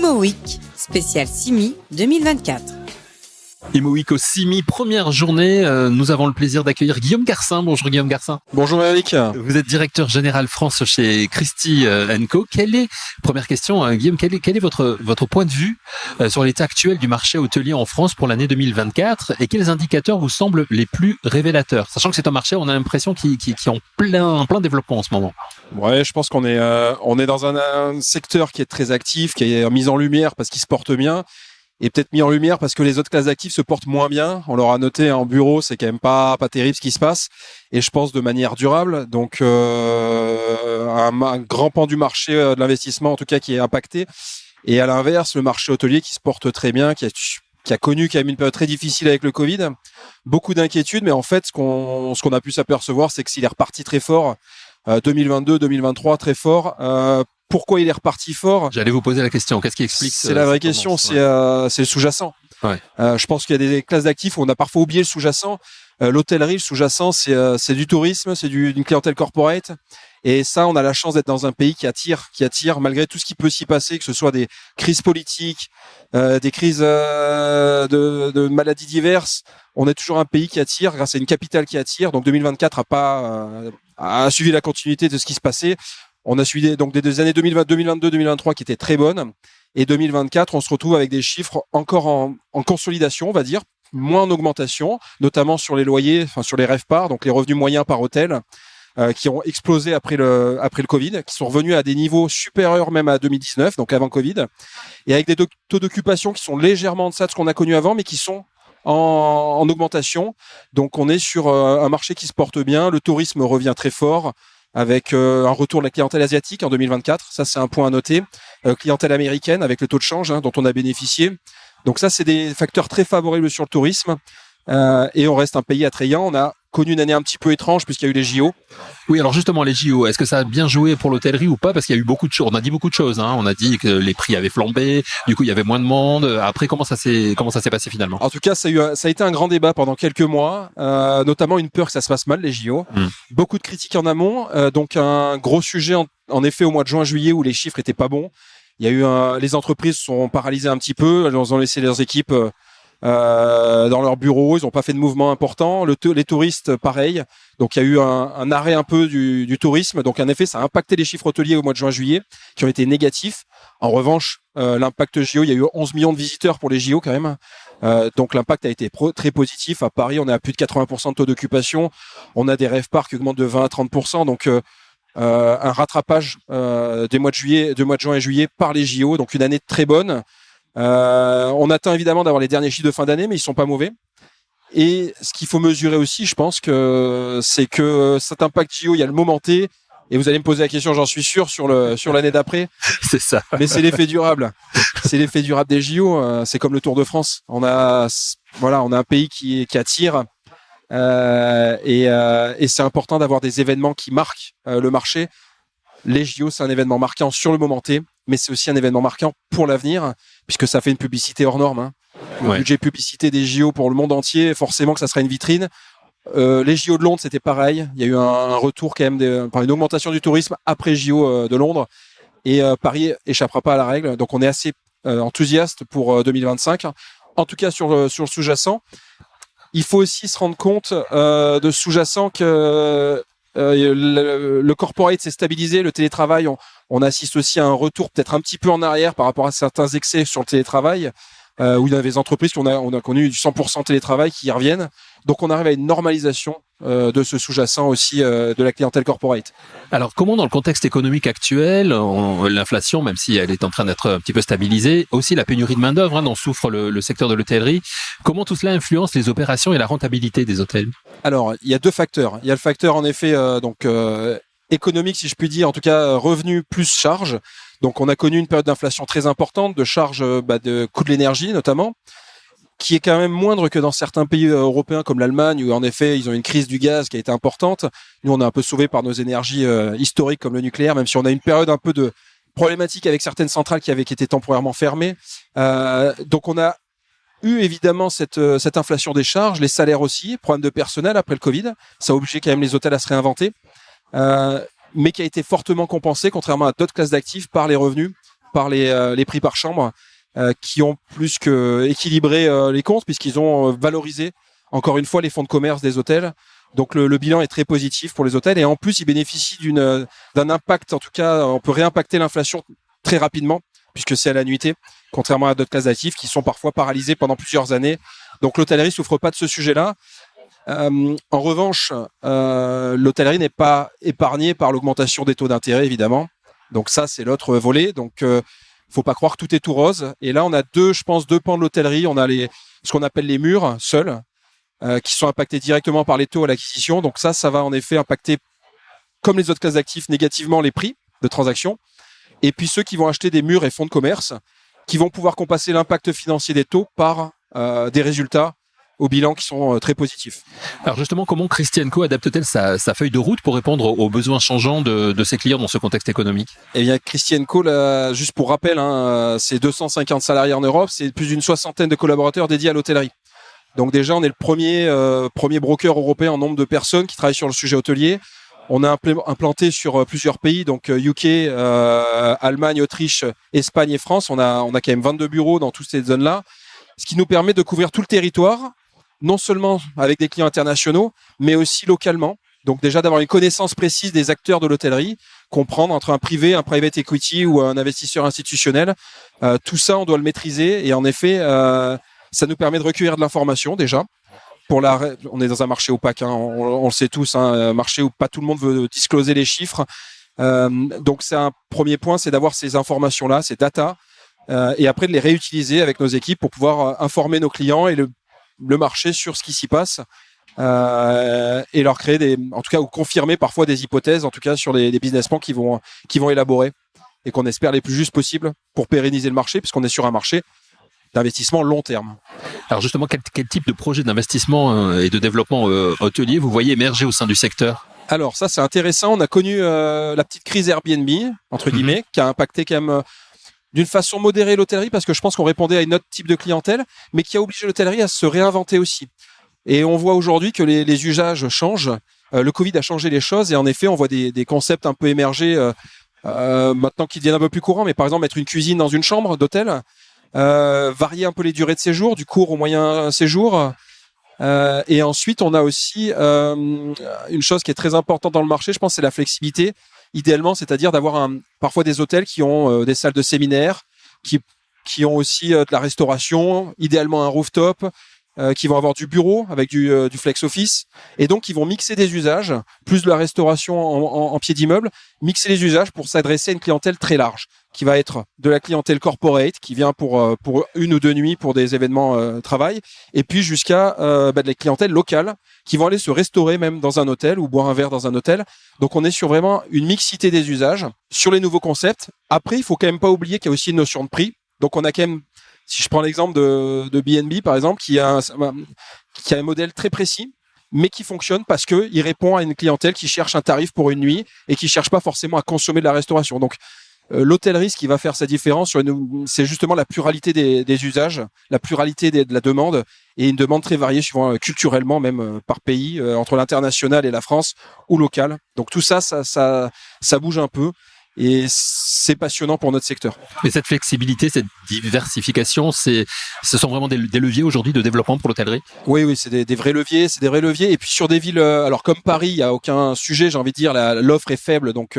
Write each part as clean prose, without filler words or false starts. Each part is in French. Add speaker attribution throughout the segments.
Speaker 1: Imo Week, spécial CIMI 2024.
Speaker 2: Imo Week au CIMI, première journée. Nous avons le plaisir d'accueillir Guillaume Garcin. Bonjour Guillaume Garcin.
Speaker 3: Bonjour Eric.
Speaker 2: Vous êtes directeur général France chez Christie & Co. Première question, Guillaume, quel est votre point de vue sur l'état actuel du marché hôtelier en France pour l'année 2024 et quels indicateurs vous semblent les plus révélateurs? Sachant que c'est un marché, on a l'impression qui est en plein développement en ce moment.
Speaker 3: Ouais, je pense qu'on est dans un secteur qui est très actif, qui est mis en lumière parce qu'il se porte bien. Et peut-être mis en lumière parce que les autres classes d'actifs se portent moins bien. On l'aura noté en bureau, c'est quand même pas terrible ce qui se passe. Et je pense de manière durable. Donc un grand pan du marché de l'investissement, en tout cas, qui est impacté. Et à l'inverse, le marché hôtelier qui se porte très bien, qui a connu quand même une période très difficile avec le Covid. Beaucoup d'inquiétudes, mais en fait, ce qu'on a pu s'apercevoir, c'est que s'il est reparti très fort, 2022, 2023, très fort. Pourquoi il est reparti fort?
Speaker 2: J'allais vous poser la question. Qu'est-ce qui explique?
Speaker 3: C'est la vraie question. C'est le sous-jacent.
Speaker 2: Ouais.
Speaker 3: Je pense qu'il y a des classes d'actifs où on a parfois oublié le sous-jacent. L'hôtellerie, le sous-jacent, c'est du tourisme, c'est d'une clientèle corporate. Et ça, on a la chance d'être dans un pays qui attire malgré tout ce qui peut s'y passer, que ce soit des crises politiques, des crises de maladies diverses. On est toujours un pays qui attire grâce à une capitale qui attire. Donc 2024 a suivi la continuité de ce qui se passait. On a suivi donc des années 2022, 2023 qui étaient très bonnes. Et 2024, on se retrouve avec des chiffres encore en consolidation, on va dire, moins en augmentation, notamment sur les loyers, enfin sur les RevPAR, donc les revenus moyens par hôtel, qui ont explosé après le Covid, qui sont revenus à des niveaux supérieurs même à 2019, donc avant Covid, et avec des taux d'occupation qui sont légèrement en deçà de ce qu'on a connu avant, mais qui sont en augmentation. Donc on est sur un marché qui se porte bien, le tourisme revient très fort, avec un retour de la clientèle asiatique en 2024. Ça, c'est un point à noter. Clientèle américaine avec le taux de change dont on a bénéficié. Donc ça, c'est des facteurs très favorables sur le tourisme. Et on reste un pays attrayant. On a connu une année un petit peu étrange puisqu'il y a eu les JO.
Speaker 2: Oui, alors justement, les JO, est-ce que ça a bien joué pour l'hôtellerie ou pas? Parce qu'il y a eu beaucoup de choses. On a dit beaucoup de choses. On a dit que les prix avaient flambé. Du coup, il y avait moins de monde. Après, comment ça s'est passé finalement?
Speaker 3: En tout cas, ça a été un grand débat pendant quelques mois, notamment une peur que ça se passe mal, les JO. Beaucoup de critiques en amont. Donc, un gros sujet, en effet, au mois de juin-juillet où les chiffres étaient pas bons. Il y a eu les entreprises sont paralysées un petit peu. Elles ont laissé leurs équipes dans leurs bureaux, ils n'ont pas fait de mouvement important. Les touristes, pareil. Donc il y a eu un arrêt un peu du tourisme. Donc en effet, ça a impacté les chiffres hôteliers au mois de juin-juillet, qui ont été négatifs. En revanche, l'impact JO, il y a eu 11 millions de visiteurs pour les JO quand même. Donc l'impact a été très positif. À Paris, on est à plus de 80% de taux d'occupation. On a des RevPAR qui augmentent de 20 à 30%. Donc un rattrapage des mois de juin et juillet par les JO. Donc une année très bonne. On attend évidemment d'avoir les derniers chiffres de fin d'année, mais ils sont pas mauvais. Et ce qu'il faut mesurer aussi, je pense que c'est que cet impact JO, il y a le moment T, et vous allez me poser la question, j'en suis sûr, sur l'année d'après.
Speaker 2: C'est ça.
Speaker 3: Mais c'est l'effet durable. C'est l'effet durable des JO. C'est comme le Tour de France. On a un pays qui attire. Et c'est important d'avoir des événements qui marquent le marché. Les JO, c'est un événement marquant sur le moment T, mais c'est aussi un événement marquant pour l'avenir, puisque ça fait une publicité hors norme. Le budget publicité des JO pour le monde entier, forcément que ça sera une vitrine. Les JO de Londres, c'était pareil. Il y a eu un retour quand même, une augmentation du tourisme après JO de Londres. Et Paris échappera pas à la règle. Donc on est assez enthousiaste pour 2025. En tout cas, sur le sous-jacent, il faut aussi se rendre compte de sous-jacent que le corporate s'est stabilisé, le télétravail, on assiste aussi à un retour peut-être un petit peu en arrière par rapport à certains excès sur le télétravail, où il y a des entreprises on a connu du 100% télétravail qui y reviennent. Donc on arrive à une normalisation de ce sous-jacent aussi de la clientèle corporate.
Speaker 2: Alors comment dans le contexte économique actuel, l'inflation, même si elle est en train d'être un petit peu stabilisée, aussi la pénurie de main-d'œuvre dont souffre le secteur de l'hôtellerie, comment tout cela influence les opérations et la rentabilité des hôtels? Alors,
Speaker 3: il y a deux facteurs. Il y a le facteur en effet économique, si je puis dire, en tout cas revenu plus charge. Donc on a connu une période d'inflation très importante, de charge de coût de l'énergie notamment, qui est quand même moindre que dans certains pays européens comme l'Allemagne, où en effet ils ont une crise du gaz qui a été importante. Nous on est un peu sauvés par nos énergies historiques comme le nucléaire, même si on a une période un peu de problématique avec certaines centrales qui étaient temporairement fermées. Donc on a eu évidemment cette inflation des charges, les salaires aussi, problème de personnel après le Covid, ça a obligé quand même les hôtels à se réinventer, mais qui a été fortement compensé, contrairement à d'autres classes d'actifs, par les revenus par les prix par chambre, qui ont plus que équilibré les comptes, puisqu'ils ont valorisé encore une fois les fonds de commerce des hôtels. Donc le bilan est très positif pour les hôtels, et en plus ils bénéficient d'un impact, en tout cas on peut réimpacter l'inflation très rapidement, puisque c'est à l'annuité, contrairement à d'autres classes d'actifs qui sont parfois paralysées pendant plusieurs années. Donc l'hôtellerie souffre pas de ce sujet-là. En revanche, l'hôtellerie n'est pas épargnée par l'augmentation des taux d'intérêt, évidemment. Donc ça, c'est l'autre volet. Donc faut pas croire que tout est tout rose. Et là, on a deux pans de l'hôtellerie. On a ce qu'on appelle les murs seuls, qui sont impactés directement par les taux à l'acquisition. Donc ça va en effet impacter, comme les autres classes d'actifs, négativement les prix de transaction. Et puis ceux qui vont acheter des murs et fonds de commerce, qui vont pouvoir compenser l'impact financier des taux par des résultats au bilan qui sont très positifs.
Speaker 2: Alors justement, comment Christie & Co adapte-t-elle sa feuille de route pour répondre aux besoins changeants de ses clients dans ce contexte économique?
Speaker 3: Eh bien, Christie & Co, là, juste pour rappel, c'est 250 salariés en Europe, c'est plus d'une 60aine de collaborateurs dédiés à l'hôtellerie. Donc déjà, on est le premier broker européen en nombre de personnes qui travaillent sur le sujet hôtelier. On a implanté sur plusieurs pays, donc UK, Allemagne, Autriche, Espagne et France. On a quand même 22 bureaux dans toutes ces zones-là, ce qui nous permet de couvrir tout le territoire, non seulement avec des clients internationaux, mais aussi localement. Donc déjà d'avoir une connaissance précise des acteurs de l'hôtellerie, comprendre entre un privé, un private equity ou un investisseur institutionnel. Tout ça, on doit le maîtriser. Et en effet, ça nous permet de recueillir de l'information déjà. On est dans un marché opaque, on le sait tous, un marché où pas tout le monde veut discloser les chiffres. Donc c'est un premier point, c'est d'avoir ces informations-là, ces data, et après de les réutiliser avec nos équipes pour pouvoir informer nos clients et le marché sur ce qui s'y passe, et leur créer en tout cas, ou confirmer parfois des hypothèses, en tout cas sur les business plans qui vont élaborer et qu'on espère les plus justes possibles pour pérenniser le marché, puisqu'on est sur un marché d'investissement long terme.
Speaker 2: Alors justement, quel type de projet d'investissement et de développement hôtelier vous voyez émerger au sein du secteur?
Speaker 3: Alors ça, c'est intéressant. On a connu la petite crise Airbnb, entre guillemets, qui a impacté quand même d'une façon modérée l'hôtellerie, parce que je pense qu'on répondait à une autre type de clientèle, mais qui a obligé l'hôtellerie à se réinventer aussi. Et on voit aujourd'hui que les usages changent. Le Covid a changé les choses, et en effet, on voit des concepts un peu émerger maintenant qui deviennent un peu plus courants. Mais par exemple, mettre une cuisine dans une chambre d'hôtel, varier un peu les durées de séjour, du court au moyen séjour. Et ensuite, on a aussi une chose qui est très importante dans le marché, je pense, c'est la flexibilité. Idéalement, c'est-à-dire d'avoir parfois des hôtels qui ont des salles de séminaire, qui ont aussi de la restauration, idéalement un rooftop, qui vont avoir du bureau avec du flex office, et donc qui vont mixer des usages, plus de la restauration en pied d'immeuble, mixer les usages pour s'adresser à une clientèle très large, qui va être de la clientèle corporate, qui vient pour une ou deux nuits pour des événements travail, et puis jusqu'à de la clientèle locale, qui vont aller se restaurer même dans un hôtel ou boire un verre dans un hôtel. Donc on est sur vraiment une mixité des usages sur les nouveaux concepts. Après, il faut quand même pas oublier qu'il y a aussi une notion de prix. Donc on a quand même, si je prends l'exemple de B&B par exemple, qui a un modèle très précis, mais qui fonctionne parce que il répond à une clientèle qui cherche un tarif pour une nuit et qui cherche pas forcément à consommer de la restauration. Donc l'hôtellerie, ce qui va faire sa différence, c'est justement la pluralité des usages, la pluralité de la demande, et une demande très variée suivant culturellement, même par pays, entre l'international et la France, ou local. Donc tout ça bouge un peu, et c'est passionnant pour notre secteur.
Speaker 2: Mais cette flexibilité, cette diversification, ce sont vraiment des leviers aujourd'hui de développement pour l'hôtellerie?
Speaker 3: Oui, c'est des vrais leviers, Et puis sur des villes, alors comme Paris, il y a aucun sujet, j'ai envie de dire, l'offre est faible, donc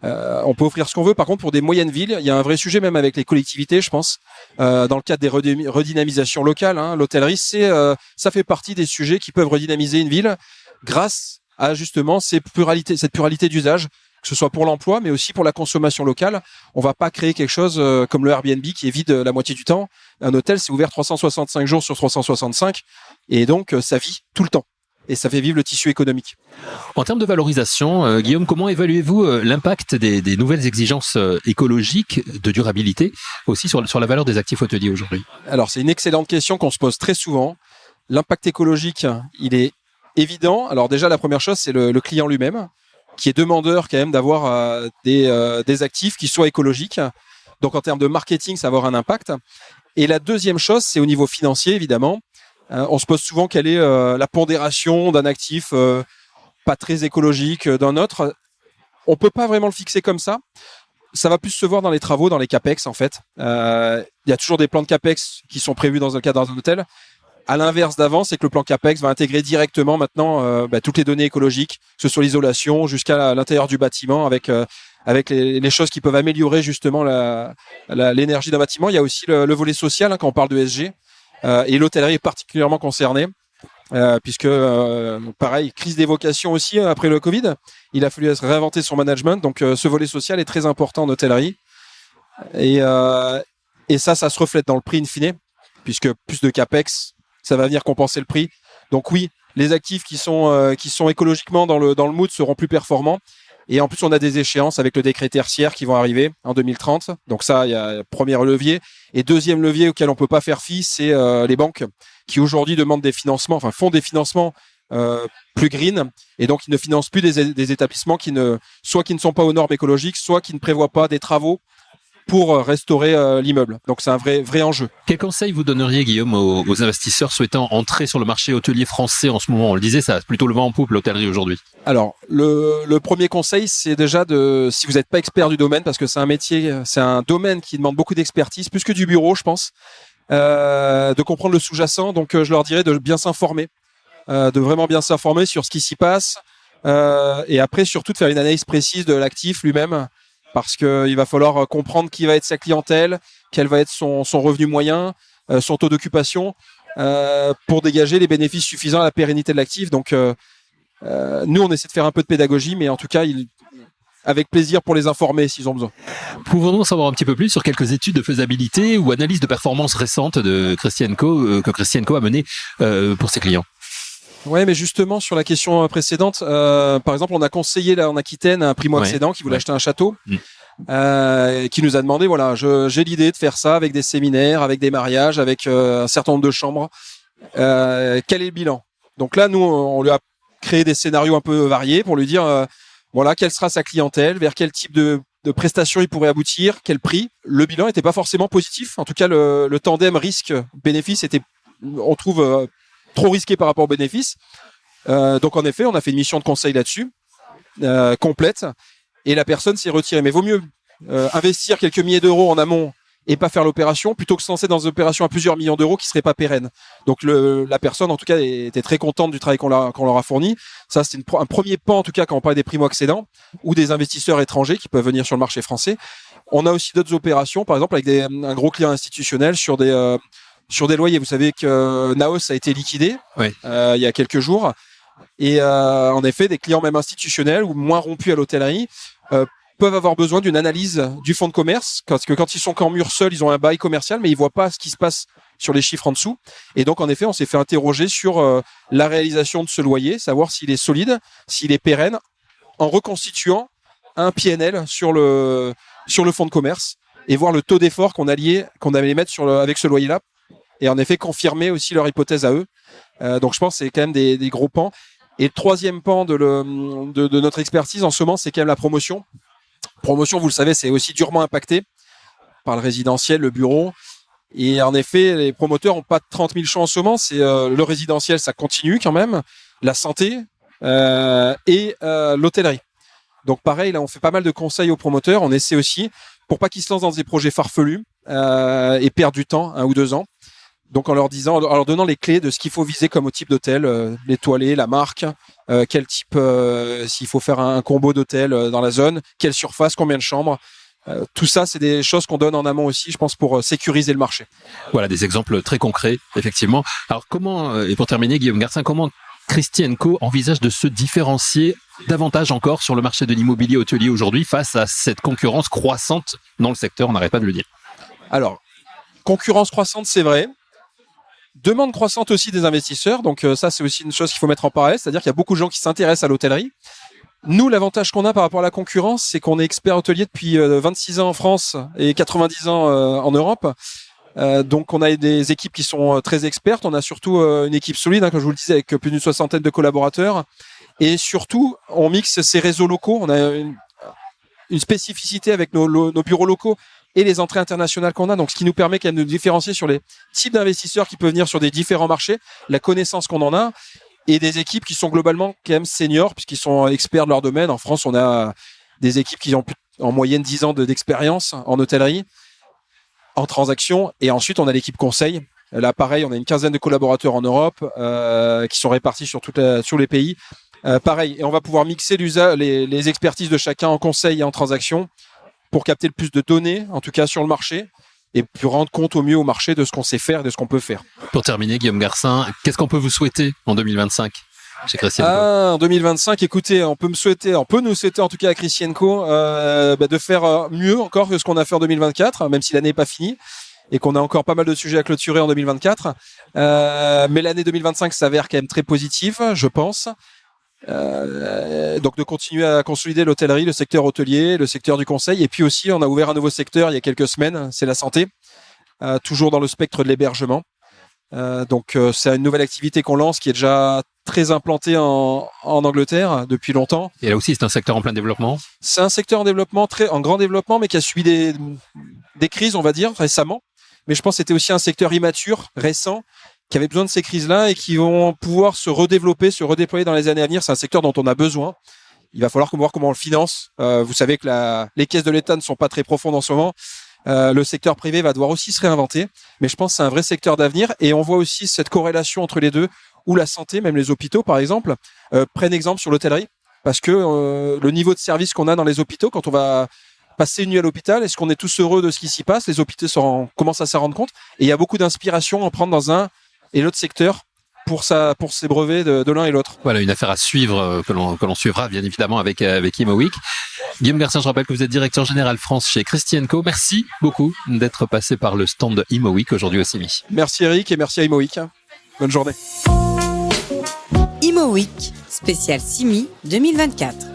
Speaker 3: on peut offrir ce qu'on veut. Par contre, pour des moyennes villes, il y a un vrai sujet même avec les collectivités, je pense, dans le cadre des redynamisations locales. L'hôtellerie, ça fait partie des sujets qui peuvent redynamiser une ville grâce à justement cette pluralité d'usages, que ce soit pour l'emploi, mais aussi pour la consommation locale. On va pas créer quelque chose comme le Airbnb qui est vide la moitié du temps. Un hôtel, c'est ouvert 365 jours sur 365, et donc ça vit tout le temps. Et ça fait vivre le tissu économique.
Speaker 2: En termes de valorisation, Guillaume, comment évaluez-vous l'impact des nouvelles exigences écologiques de durabilité aussi sur la valeur des actifs hôteliers aujourd'hui?
Speaker 3: Alors, c'est une excellente question qu'on se pose très souvent. L'impact écologique, il est évident. Alors déjà, la première chose, c'est le client lui-même, qui est demandeur quand même d'avoir des actifs qui soient écologiques. Donc, en termes de marketing, ça va avoir un impact. Et la deuxième chose, c'est au niveau financier, évidemment. On se pose souvent quelle est la pondération d'un actif pas très écologique d'un autre. On peut pas vraiment le fixer comme ça. ça va plus se voir dans les travaux, dans les capex en fait. Il y a toujours des plans de capex qui sont prévus dans le cadre d'un hôtel. À l'inverse d'avant, c'est que le plan capex va intégrer directement maintenant toutes les données écologiques, que ce soit l'isolation jusqu'à l'intérieur du bâtiment, avec les choses qui peuvent améliorer justement l'énergie d'un bâtiment. Il y a aussi le volet social quand on parle de ESG, et l'hôtellerie est particulièrement concernée. Puisque pareil, crise des vocations aussi après le Covid, il a fallu réinventer son management, donc ce volet social est très important en hôtellerie et ça se reflète dans le prix in fine, puisque plus de capex, ça va venir compenser le prix. Donc oui, les actifs qui sont écologiquement dans le mood seront plus performants. Et en plus, on a des échéances avec le décret tertiaire qui vont arriver en 2030. Donc ça, il y a premier levier. Et deuxième levier auquel on peut pas faire fi, c'est les banques qui aujourd'hui demandent des financements, enfin font des financements plus green. Et donc, ils ne financent plus des établissements qui ne sont pas aux normes écologiques, soit qui ne prévoient pas des travaux pour restaurer l'immeuble. Donc c'est un vrai enjeu.
Speaker 2: Quel conseil vous donneriez, Guillaume, aux investisseurs souhaitant entrer sur le marché hôtelier français en ce moment? On le disait, ça a plutôt le vent en poupe, l'hôtellerie aujourd'hui.
Speaker 3: Alors, le premier conseil, c'est déjà si vous n'êtes pas expert du domaine, parce que c'est un métier, c'est un domaine qui demande beaucoup d'expertise, plus que du bureau, je pense, de comprendre le sous-jacent. Donc, je leur dirais de bien s'informer, de vraiment bien s'informer sur ce qui s'y passe, et après, surtout, de faire une analyse précise de l'actif lui-même, parce qu'il va falloir comprendre qui va être sa clientèle, quel va être son revenu moyen, son taux d'occupation, pour dégager les bénéfices suffisants à la pérennité de l'actif. Donc, nous, on essaie de faire un peu de pédagogie, mais en tout cas, avec plaisir pour les informer s'ils ont besoin.
Speaker 2: Pouvons-nous en savoir un petit peu plus sur quelques études de faisabilité ou analyses de performance récentes de Christie & Co, que Christie & Co a menées pour ses clients?
Speaker 3: Ouais, mais justement, sur la question précédente, par exemple, on a conseillé là en Aquitaine un primo-accédant qui voulait acheter un château, qui nous a demandé, voilà, j'ai l'idée de faire ça avec des séminaires, avec des mariages, avec un certain nombre de chambres. Quel est le bilan? Donc là, nous, on lui a créé des scénarios un peu variés pour lui dire, voilà, quelle sera sa clientèle, vers quel type de prestations il pourrait aboutir, quel prix. Le bilan n'était pas forcément positif. En tout cas, le tandem risque-bénéfice était, on trouve, trop risqué par rapport aux bénéfices. Donc en effet, on a fait une mission de conseil là-dessus, complète, et la personne s'est retirée. Mais vaut mieux investir quelques milliers d'euros en amont et pas faire l'opération, plutôt que se lancer dans une opération à plusieurs millions d'euros qui serait pas pérenne. Donc la personne, en tout cas, était très contente du travail qu'on leur a fourni. Ça, c'est un premier pan, en tout cas, quand on parle des primo-accédants ou des investisseurs étrangers qui peuvent venir sur le marché français. On a aussi d'autres opérations, par exemple, avec un gros client institutionnel sur des loyers. Vous savez que Naos a été liquidé il y a quelques jours. Et en effet, des clients même institutionnels ou moins rompus à l'hôtellerie peuvent avoir besoin d'une analyse du fonds de commerce, parce que quand ils sont qu'en mur seul, ils ont un bail commercial, mais ils voient pas ce qui se passe sur les chiffres en dessous. Et donc, en effet, on s'est fait interroger sur la réalisation de ce loyer, savoir s'il est solide, s'il est pérenne, en reconstituant un PNL sur le fonds de commerce et voir le taux d'effort qu'on allait mettre avec ce loyer-là. Et en effet, confirmer aussi leur hypothèse à eux. Donc, je pense que c'est quand même des gros pans. Et le troisième pan de notre expertise en ce moment, c'est quand même la promotion. Promotion, vous le savez, c'est aussi durement impacté par le résidentiel, le bureau. Et en effet, les promoteurs n'ont pas 30 000 choix en ce moment. C'est le résidentiel, ça continue quand même. La santé et l'hôtellerie. Donc pareil, là, on fait pas mal de conseils aux promoteurs. On essaie aussi, pour pas qu'ils se lancent dans des projets farfelus et perdent du temps, 1 ou 2 ans. Donc en leur donnant les clés de ce qu'il faut viser comme type d'hôtel, l'étoilé, la marque, quel type, s'il faut faire un combo d'hôtel dans la zone, quelle surface, combien de chambres. Tout ça, c'est des choses qu'on donne en amont aussi, je pense, pour sécuriser le marché.
Speaker 2: Voilà, des exemples très concrets, effectivement. Alors comment, et pour terminer, Guillaume Garcin, comment Christie & Co envisage de se différencier davantage encore sur le marché de l'immobilier hôtelier aujourd'hui face à cette concurrence croissante dans le secteur, on n'arrête pas de le dire.
Speaker 3: Alors, concurrence croissante, c'est vrai. Demande croissante aussi des investisseurs, donc ça c'est aussi une chose qu'il faut mettre en parallèle, c'est-à-dire qu'il y a beaucoup de gens qui s'intéressent à l'hôtellerie. Nous, l'avantage qu'on a par rapport à la concurrence, c'est qu'on est expert hôtelier depuis 26 ans en France et 90 ans en Europe. Donc on a des équipes qui sont très expertes, on a surtout une équipe solide, comme je vous le disais, avec plus d'une 60aine de collaborateurs. Et surtout, on mixe ces réseaux locaux, on a une spécificité avec nos bureaux locaux et les entrées internationales qu'on a, donc ce qui nous permet quand même de nous différencier sur les types d'investisseurs qui peuvent venir sur des différents marchés, la connaissance qu'on en a, et des équipes qui sont globalement quand même seniors, puisqu'ils sont experts de leur domaine. En France, on a des équipes qui ont en moyenne 10 ans d'expérience en hôtellerie, en transaction. Et ensuite, on a l'équipe conseil. Là, pareil, on a une quinzaine de collaborateurs en Europe qui sont répartis sur sur les pays. Pareil, et on va pouvoir mixer les expertises de chacun en conseil et en transaction pour capter le plus de données, en tout cas sur le marché, et puis rendre compte au mieux au marché de ce qu'on sait faire et de ce qu'on peut faire.
Speaker 2: Pour terminer, Guillaume Garcin, qu'est-ce qu'on peut vous souhaiter en 2025 chez Christian Co?
Speaker 3: En 2025, écoutez, on peut nous souhaiter en tout cas à Christian Co de faire mieux encore que ce qu'on a fait en 2024, même si l'année n'est pas finie et qu'on a encore pas mal de sujets à clôturer en 2024. Mais l'année 2025 s'avère quand même très positive, je pense. Donc de continuer à consolider l'hôtellerie, le secteur hôtelier, le secteur du conseil, et puis aussi on a ouvert un nouveau secteur il y a quelques semaines, c'est la santé, toujours dans le spectre de l'hébergement. Donc c'est une nouvelle activité qu'on lance qui est déjà très implantée en Angleterre depuis longtemps.
Speaker 2: Et là aussi, c'est un secteur en plein développement.
Speaker 3: C'est un secteur en développement, en grand développement, mais qui a subi des crises, on va dire, récemment. Mais je pense que c'était aussi un secteur immature, récent, qui avait besoin de ces crises-là et qui vont pouvoir se redévelopper, se redéployer dans les années à venir. C'est un secteur dont on a besoin. Il va falloir voir comment on le finance. Vous savez que les caisses de l'État ne sont pas très profondes en ce moment. Le secteur privé va devoir aussi se réinventer. Mais je pense que c'est un vrai secteur d'avenir. Et on voit aussi cette corrélation entre les deux, où la santé, même les hôpitaux par exemple, prennent exemple sur l'hôtellerie. Parce que le niveau de service qu'on a dans les hôpitaux, quand on va passer une nuit à l'hôpital, est-ce qu'on est tous heureux de ce qui s'y passe? Les hôpitaux commencent à s'en rendre compte. Et il y a beaucoup d'inspiration à en prendre dans un et l'autre secteur pour ses brevets de l'un et l'autre.
Speaker 2: Voilà, une affaire à suivre que l'on suivra bien évidemment avec Imo Week. Guillaume Garcin, je rappelle que vous êtes directeur général France chez Christian Co. Merci beaucoup d'être passé par le stand de Imo Week aujourd'hui au CIMI.
Speaker 3: Merci Eric et merci à Imo Week. Bonne journée.
Speaker 1: Imo Week, spécial CIMI 2024.